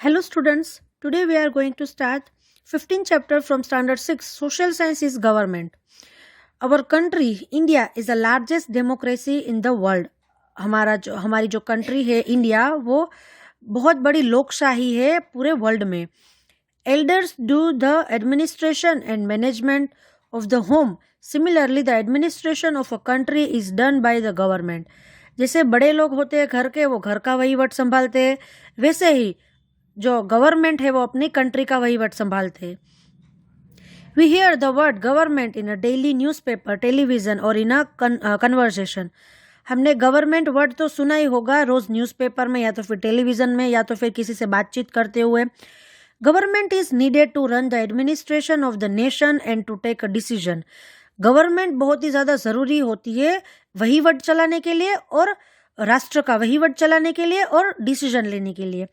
Hello students, today we are going to start 15th chapter from standard 6 Social Science is Government. Our country India is the largest democracy in the world. हमारी जो country है India वो बहुत बड़ी लोकशाही है पूरे world में. Elders do the administration and management of the home. Similarly, the administration of a country is done by the government. जैसे बड़े लोग होते हैं घर के, वो घर का वहीवट संभालते हैं, वैसे ही जो गवर्नमेंट है वो अपनी कंट्री का वहीवट संभालते हैं. We hear the word government in a daily newspaper, television और इन अ कन्वर्सेशन. हमने गवर्नमेंट वर्ड तो सुना ही होगा रोज न्यूज़पेपर में या तो फिर टेलीविजन में या तो फिर किसी से बातचीत करते हुए. Government is needed to run the administration of the nation and to take a decision. Government बहुत ही ज़्यादा ज़रूरी होती है वहीवट चलाने के लिए और राष्ट्र का वहीवट चलाने के लिए और डिसीजन लेने के लिए.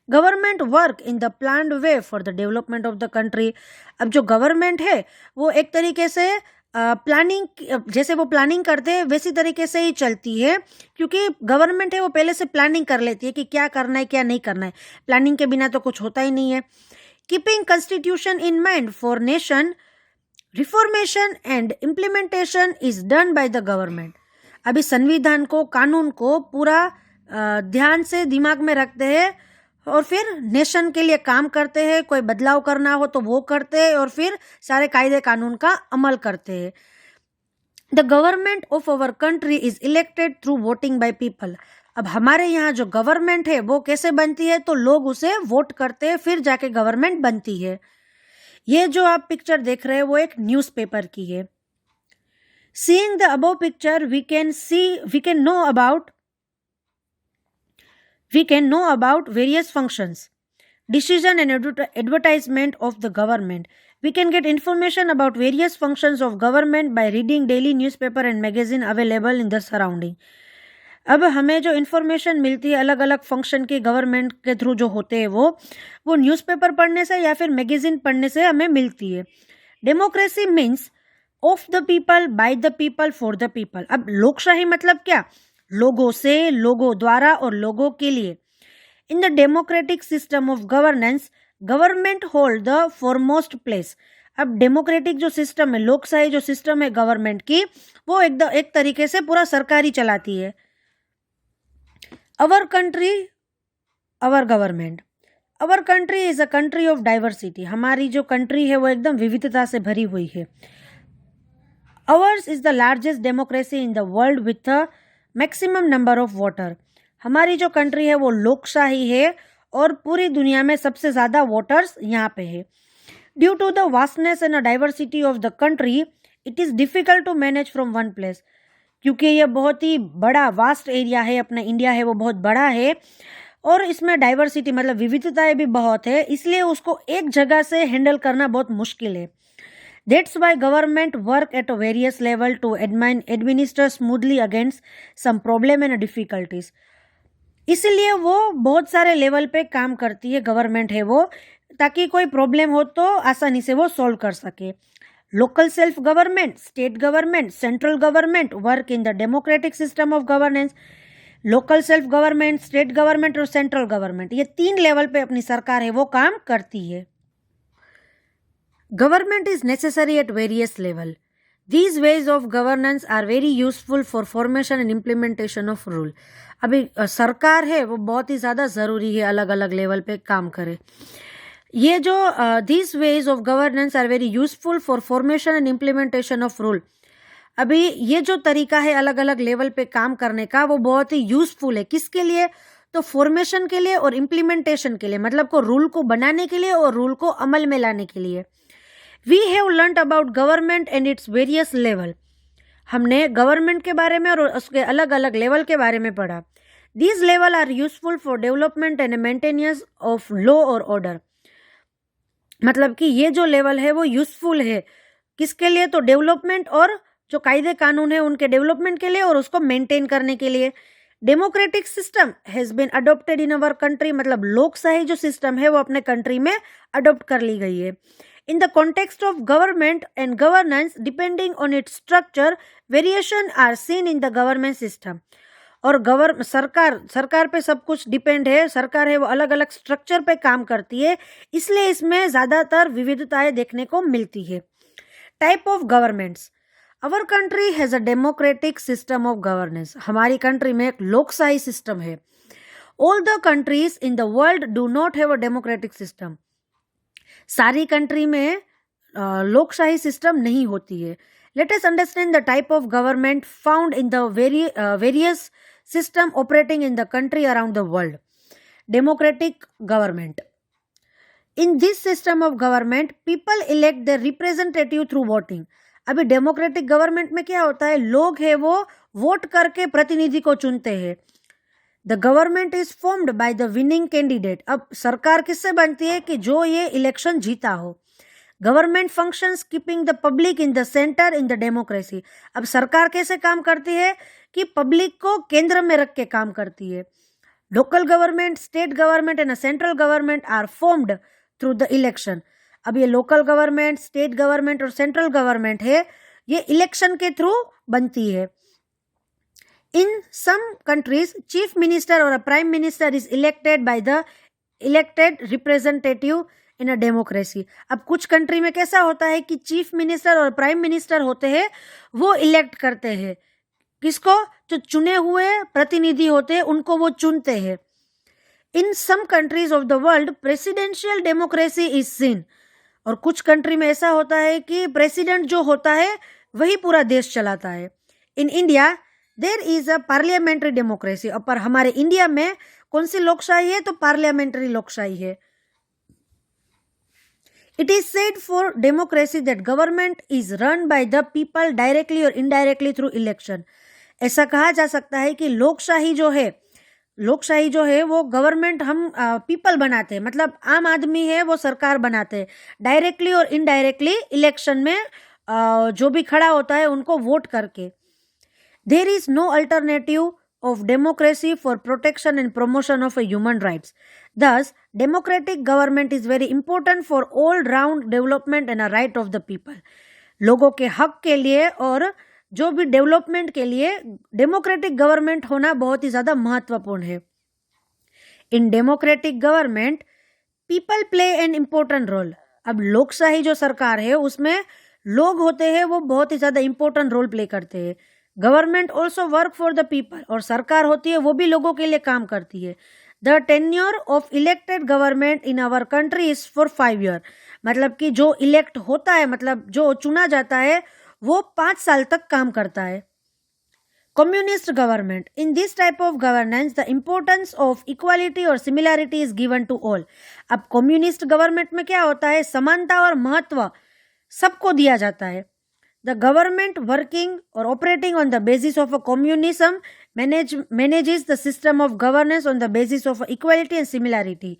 Government work in the planned way for the development of the country. अब जो गवर्नमेंट है वो एक तरीके से प्लानिंग, जैसे वो प्लानिंग करते हैं वैसी तरीके से ही चलती है, क्योंकि गवर्नमेंट है वो पहले से प्लानिंग कर लेती है कि क्या करना है क्या नहीं करना है. प्लानिंग के बिना तो कुछ होता ही नहीं है. Keeping constitution in mind for nation, reformation and implementation is done by the government. अभी संविधान को, कानून को पूरा ध्यान से दिमाग में रखते हैं और फिर नेशन के लिए काम करते हैं. कोई बदलाव करना हो तो वो करते हैं और फिर सारे कायदे कानून का अमल करते हैं. The government of our country is elected through voting by people. अब हमारे यहाँ जो गवर्नमेंट है वो कैसे बनती है, तो लोग उसे वोट करते हैं फिर जाके गवर्नमेंट बनती है. ये जो आप पिक्चर देख रहे हैं वो एक न्यूज़पेपर की है. Seeing the above picture we can know about various functions, decision and advertisement of the government. We can get information about various functions of government by reading daily newspaper and magazine available in the surrounding. अब हमें जो information मिलती है अलग अलग function के government के through जो होते हैं वो न्यूज़पेपर पढ़ने से या फिर मैगजीन पढ़ने से हमें मिलती है. Democracy means of the people, by the people, for the people. अब लोकशाही मतलब क्या? लोगों से, लोगों द्वारा और लोगों के लिए. In the democratic system of governance, government hold the foremost place. अब डेमोक्रेटिक जो सिस्टम है, लोकशाही जो सिस्टम है गवर्नमेंट की, वो एक तरीके से पूरा सरकारी चलाती है. Our country, our government. Our country is a country of diversity. हमारी जो कंट्री है वो एकदम विविधता से भरी हुई है. Ours is the largest democracy in the world with a maximum number of voter. हमारी जो कंट्री है वो लोकशाही है और पूरी दुनिया में सबसे ज़्यादा वोटर्स यहाँ पे है. Due to the vastness and diversity of the country it is difficult to manage from one place. क्योंकि ये बहुत ही बड़ा वास्ट एरिया है, अपना इंडिया है वो बहुत बड़ा है और इसमें डाइवर्सिटी मतलब विविधताएं भी बहुत है, इसलिए उसको एक जगह से हैंडल करना बहुत मुश्किल है. That's why government work at a various level to administer smoothly against some problem and difficulties. इसलिए वो बहुत सारे लेवल पे काम करती है गवर्नमेंट है वो, ताकि कोई प्रॉब्लम हो तो आसानी से वो सॉल्व कर सके. Local self government, state government, central government work in the democratic system of governance. Local self government, state government और सेंट्रल गवर्नमेंट, ये 3 लेवल पे अपनी सरकार है वो काम करती है. Government is necessary at various level. These ways of governance are very useful for formation and implementation of rule. अभी सरकार है वो बहुत ही ज़्यादा ज़रूरी है अलग अलग लेवल पे काम करे. ये जो these ways of governance are very useful for formation and implementation of rule. अभी ये जो तरीका है अलग अलग लेवल पे काम करने का वो बहुत ही यूजफुल है. किसके लिए? तो फॉर्मेशन के लिए और इम्प्लीमेंटेशन के लिए, मतलब को रूल को बनाने के लिए और रूल को अमल में लाने के लिए. We have learned about government and its various level. हमने गवर्नमेंट के बारे में और उसके अलग अलग लेवल के बारे में पढ़ा. These level are useful for development and maintenance of law और ऑर्डर. मतलब कि ये जो लेवल है वो यूजफुल है किसके लिए? तो डेवलपमेंट और जो कायदे कानून है उनके डेवलपमेंट के लिए और उसको मेंटेन करने के लिए. Democratic system has been adopted in our country. मतलब लोकशाही जो सिस्टम है वो अपने कंट्री में अडोप्ट कर ली गई है. In the context of government and governance, depending on its structure, variation are seen in the government system. और सरकार पे सब कुछ डिपेंड है, सरकार है वो अलग अलग स्ट्रक्चर पे काम करती है, इसलिए इसमें ज़्यादातर विविधताएं देखने को मिलती है। Type of governments, our country has a democratic system of governance, हमारी कंट्री में एक लोकशाही सिस्टम है। All the countries in the world do not have a democratic system, सारी कंट्री में लोकशाही सिस्टम नहीं होती है। Let us understand the type of government found in the various system operating in the country around the world. Democratic government, in this system of government people elect the representative through voting. अभी democratic government में क्या होता है, लोग है वो vote करके प्रतिनिधि को चुनते हैं। The government is formed by the winning candidate, अब सरकार किससे बनती है कि जो ये इलेक्शन जीता हो। Government functions keeping the public in the centre in the democracy, अब सरकार कैसे काम करती है कि पब्लिक को केंद्र में रख के काम करती है। Local government, state government and central government are formed through the election. अब ये लोकल गवर्नमेंट, स्टेट गवर्नमेंट और सेंट्रल गवर्नमेंट है, ये इलेक्शन के थ्रू बनती है। In some countries chief minister और prime minister is elected by the elected representative in a democracy. अब कुछ कंट्री में कैसा होता है कि चीफ मिनिस्टर और प्राइम मिनिस्टर होते हैं, वो इलेक्ट करते हैं किसको, जो चुने हुए प्रतिनिधि होते हैं उनको वो चुनते हैं। In some countries of the world presidential democracy is seen, और कुछ कंट्री में ऐसा होता है कि प्रेसिडेंट जो होता है वही पूरा देश चलाता है। In India there is a parliamentary democracy, और पर हमारे इंडिया में कौन सी लोकशाही है, तो पार्लियामेंट्री लोकशाही है। It is said for democracy that government is run by the people directly और इनडायरेक्टली थ्रू इलेक्शन। ऐसा कहा जा सकता है कि लोकशाही जो है वो गवर्नमेंट हम पीपल बनाते हैं, मतलब आम आदमी है वो सरकार बनाते हैं, डायरेक्टली और इनडायरेक्टली इलेक्शन में जो भी खड़ा होता है उनको वोट करके। There is no alternative of democracy for protection and promotion of human rights. Thus, democratic government is very important for all round development and a right of the people. लोगों के हक के लिए और जो भी डेवलपमेंट के लिए डेमोक्रेटिक गवर्नमेंट होना बहुत ही ज़्यादा महत्वपूर्ण है। In democratic government people play an important role. अब लोकशाही जो सरकार है उसमें लोग होते हैं वो बहुत ही ज़्यादा इम्पोर्टेंट रोल प्ले करते हैं। Government also work for the people, और सरकार होती है वो भी लोगों के लिए काम करती है। The tenure of elected government in our country is for 5 year, मतलब कि जो इलेक्ट होता है, मतलब जो चुना जाता है वो 5 साल तक काम करता है। Communist government, in this type of governance the importance of equality और similarity is given to all. अब कम्युनिस्ट गवर्नमेंट में क्या होता है, समानता और महत्व सबको दिया जाता है। The government working or operating on the basis of a communism manages the system of governance on the basis of equality and similarity.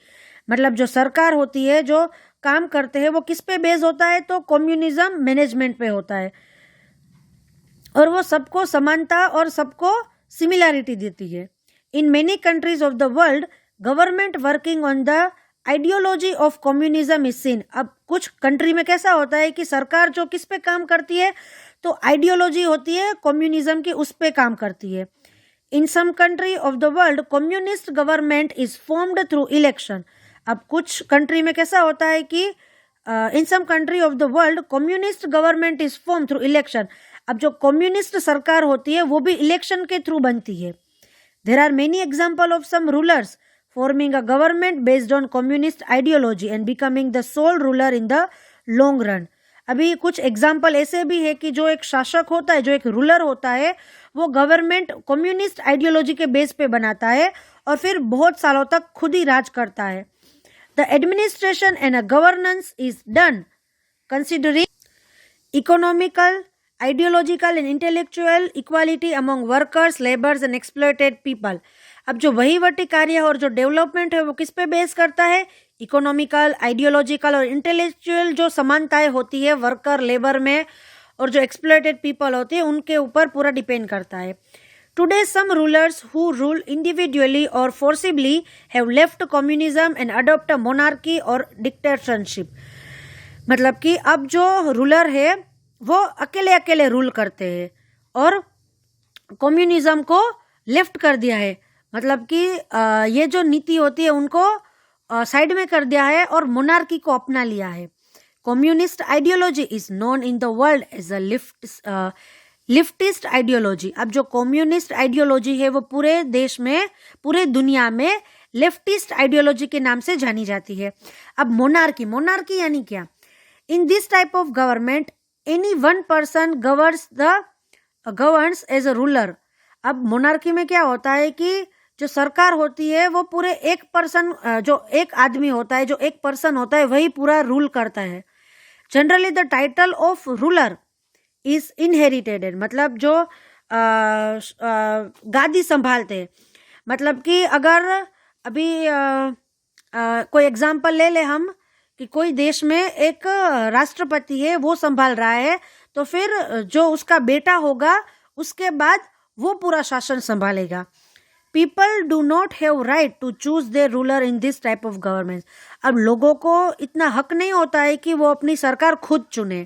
मतलब जो सरकार होती है, जो काम करते हैं वो किस पे बेस होता है, तो कम्युनिज्म मैनेजमेंट पे होता है, और वो सबको समानता और सबको सिमिलैरिटी देती है। In many countries of the world government working on the ideology of communism is seen. अब कुछ कंट्री में कैसा होता है कि सरकार जो किस पे काम करती है, तो आइडियोलॉजी होती है कम्युनिज्म की, उस पे काम करती है। In some country of the world communist government is formed through election. अब कुछ कंट्री में कैसा होता है कि in some country of the world communist government is form through election. अब जो कम्युनिस्ट सरकार होती है वो भी इलेक्शन के थ्रू बनती है। There are many example of some rulers forming a government based on communist ideology and becoming the sole ruler in the long run. अभी कुछ एग्जाम्पल ऐसे भी है कि जो एक शासक होता है, जो एक रूलर होता है, वो गवर्नमेंट कम्युनिस्ट आइडियोलॉजी के बेस पे बनाता है और फिर बहुत सालों तक खुद ही राज करता है। The administration and a governance is done considering economical, ideological and intellectual equality among workers, labours and exploited people. अब जो वहीवटी कार्य और जो डेवलपमेंट है वो किस पे बेस करता है, इकोनॉमिकल, आइडियोलॉजिकल और इंटेलेक्चुअल जो समानताएं होती है वर्कर लेबर में, और जो एक्सप्लॉयटेड पीपल होते हैं उनके ऊपर पूरा डिपेंड करता है। Today some rulers who rule individually और forcibly have left communism and adopt a monarchy और डिक्टेटरशिप। मतलब कि अब जो रूलर है वो अकेले अकेले रूल करते हैं और कम्युनिज्म को लेफ्ट कर दिया है, मतलब कि ये जो नीति होती है उनको साइड में कर दिया है और मोनार्की को अपना लिया है। Communist ideology is known in the world as a leftist ideology. अब जो कम्युनिस्ट आइडियोलॉजी है वो पूरे देश में, पूरे दुनिया में लेफ्टिस्ट आइडियोलॉजी के नाम से जानी जाती है। अब मोनार्की, मोनार्की यानी क्या? In this type of government any one person governs as a ruler. अब मोनार्की में क्या होता है कि जो सरकार होती है वो पूरे एक पर्सन, जो एक आदमी होता है, जो एक पर्सन होता है, वही पूरा रूल करता है। Generally the title of ruler is inherited, मतलब जो गादी संभालते हैं, मतलब कि अगर अभी कोई एग्जाम्पल ले ले हम कि कोई देश में एक राष्ट्रपति है, वो संभाल रहा है, तो फिर जो उसका बेटा होगा उसके बाद वो पूरा शासन संभालेगा। People do not have right to choose their ruler in this type of government. अब लोगों को इतना हक नहीं होता है कि वो अपनी सरकार खुद चुने।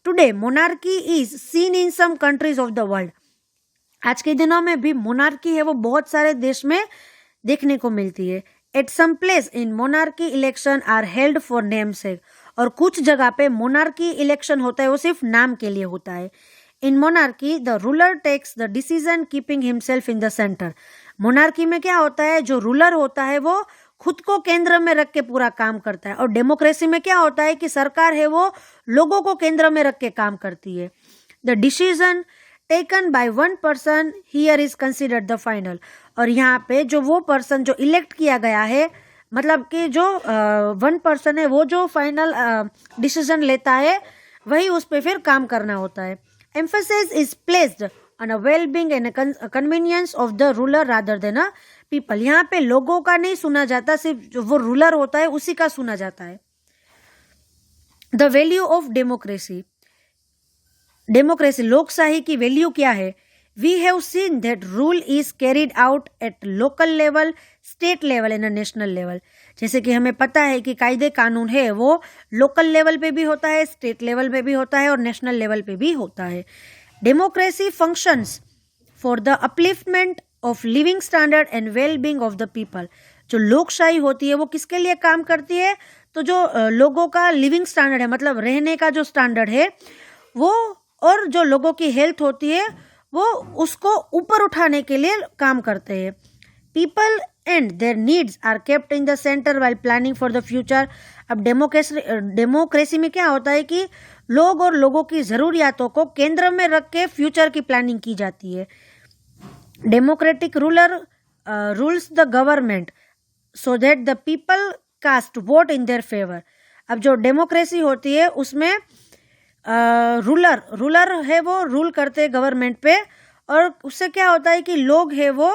Today monarchy is seen in some countries of the world. आज के दिनों में भी मोनार्की है वो बहुत सारे देश में देखने को मिलती है। At some place in monarchy election are held for name sake. और कुछ जगह पे मोनार्की इलेक्शन होता है वो सिर्फ नाम के लिए होता है। In monarchy the ruler takes the decision keeping himself in the centre. Monarchy में क्या होता है, जो रूलर होता है वो खुद को केंद्र में रख के पूरा काम करता है। और डेमोक्रेसी में क्या होता है कि सरकार है वो लोगों को केंद्र में रख के काम करती है। The decision taken by one person here is considered the final. और यहाँ पे जो वो पर्सन जो इलेक्ट किया गया है, मतलब कि जो वन पर्सन है वो जो फाइनल डिसीजन लेता है वही उस पर फिर काम करना होता है। Emphasis is placed on a well-being and a convenience of the ruler rather than a people। यहाँ पे लोगों का नहीं सुना जाता, सिर्फ जो वो रूलर होता है उसी का सुना जाता है। The value of democracy, democracy लोकशाही की वैल्यू क्या है? We have seen that rule is carried out at local level, state level and national level. जैसे कि हमें पता है कि कायदे कानून है वो लोकल लेवल पे भी होता है, स्टेट लेवल पे भी होता है और नेशनल लेवल पे भी होता है। Democracy functions for the upliftment of living standard and well being of the people. जो लोकशाही होती है वो किसके लिए काम करती है? तो जो लोगों का लिविंग स्टैंडर्ड है, मतलब रहने का जो स्टैंडर्ड है वो, और जो लोगों की हेल्थ होती है वो उसको ऊपर उठाने के लिए काम करते हैं। People and their needs are kept in the centre while planning for the future. अब डेमोक्रेसी में क्या होता है कि लोग और लोगों की ज़रूरियातों को केंद्र में रख के फ्यूचर की प्लानिंग की जाती है। Democratic ruler rules the government so that the people cast vote in their favour. अब जो डेमोक्रेसी होती है उसमें रूलर है वो रूल करते हैं गवर्नमेंट पे, और उससे क्या होता है कि लोग है वो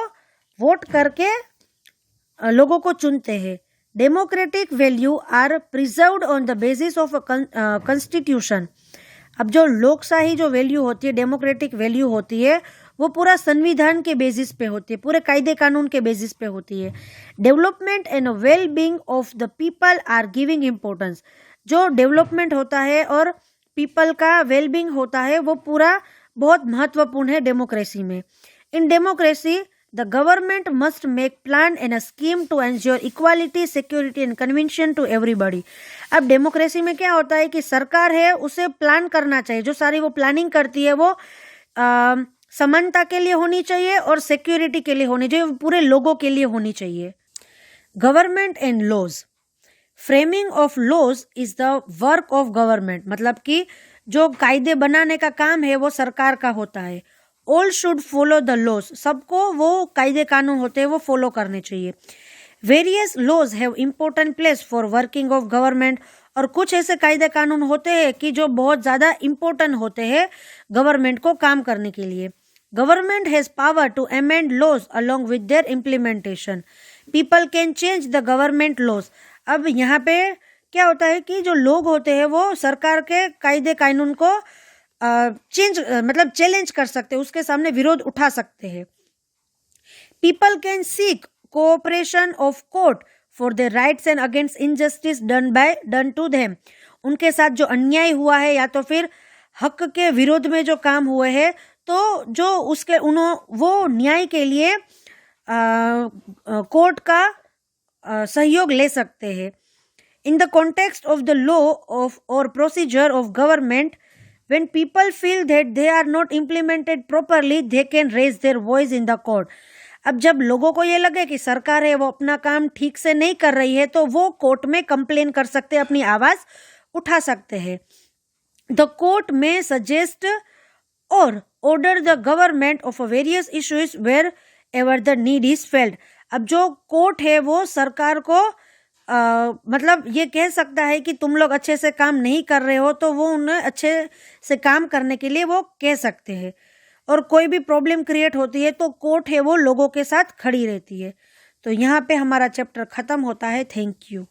वोट करके लोगों को चुनते हैं। Democratic value are preserved on the basis of constitution. अब जो लोकशाही जो वैल्यू होती है, डेमोक्रेटिक वैल्यू होती है, वो पूरा संविधान के बेसिस पे होती है, पूरे कायदे कानून के बेसिस पे होती है। Development and well being of the people are giving importance. जो डेवलपमेंट होता है और पीपल का वेल बीइंग होता है वो पूरा बहुत महत्वपूर्ण है डेमोक्रेसी में। In democracy the government must make plan and a scheme to ensure equality, security and convenience to everybody। अब डेमोक्रेसी में क्या होता है कि सरकार है उसे प्लान करना चाहिए, जो सारी वो प्लानिंग करती है वो समानता के लिए होनी चाहिए और सिक्योरिटी के लिए होनी चाहिए, पूरे लोगों के लिए होनी चाहिए। Government and laws, framing of laws is the work of government, मतलब कि जो कायदे बनाने का काम है वो सरकार का होता है। All should follow the laws, सबको वो कायदे कानून होते हैं वो फॉलो करने चाहिए। Various laws have important place for working of government, और कुछ ऐसे कायदे कानून होते हैं कि जो बहुत ज़्यादा इम्पोर्टेंट होते हैं गवर्नमेंट को काम करने के लिए। Government has power to amend laws along with their implementation. People can change the government laws. अब यहाँ पे क्या होता है कि जो लोग होते हैं वो सरकार के कायदे कानून को मतलब चैलेंज कर सकते हैं, उसके सामने विरोध उठा सकते हैं। People can seek cooperation of court for their rights and against injustice done to them. उनके साथ जो अन्याय हुआ है या तो फिर हक के विरोध में जो काम हुए हैं तो जो उसके वो न्याय के लिए कोर्ट का सहयोग ले सकते हैं. In the context of the law of or procedure of government, when people feel that they are not implemented properly, they can raise their voice in the court. अब जब लोगों को ये लगे कि सरकार है वो अपना काम ठीक से नहीं कर रही है, तो वो कोर्ट में कंप्लेन कर सकते हैं, अपनी आवाज उठा सकते हैं. The court may suggest or order the government of various issues wherever the need is felt. अब जो कोर्ट है वो सरकार को मतलब ये कह सकता है कि तुम लोग अच्छे से काम नहीं कर रहे हो, तो वो उन्हें अच्छे से काम करने के लिए वो कह सकते हैं. और कोई भी प्रॉब्लम क्रिएट होती है तो कोर्ट है वो लोगों के साथ खड़ी रहती है. तो यहाँ पे हमारा चैप्टर खत्म होता है. Thank you.